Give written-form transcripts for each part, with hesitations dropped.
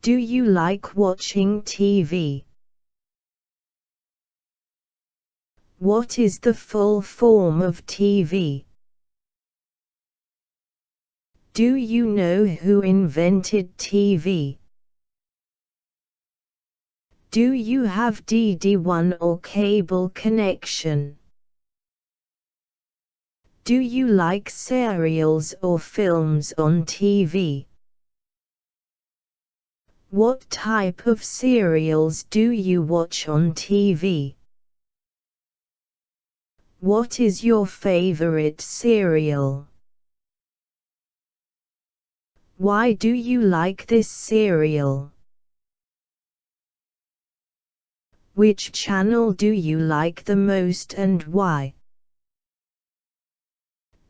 Do you like watching TV? What is the full form of TV? Do you know who invented TV? Do you have DD1 or cable connection? Do you like serials or films on TV? What type of serials do you watch on TV? What is your favorite cereal? Why do you like this cereal? Which channel do you like the most and why?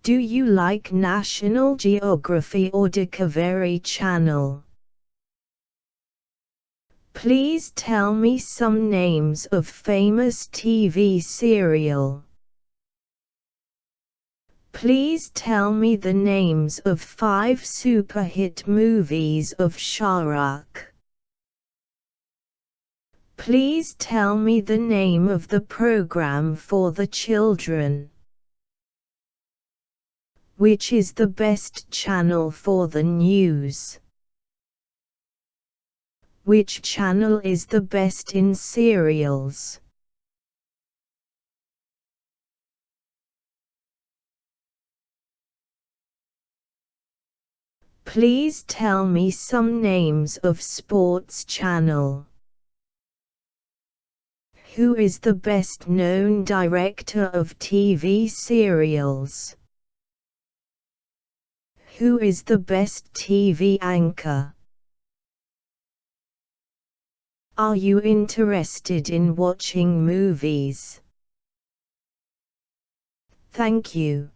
Do you like National Geography or Discovery Channel? Please tell me some names of famous TV serial. Please tell me the names of 5 super hit movies of Shah Rukh. Please tell me the name of the program for the children. Which is the best channel for the news? Which channel is the best in serials? Please tell me some names of sports channel. Who is the best known director of TV serials? Who is the best TV anchor? Are you interested in watching movies? Thank you.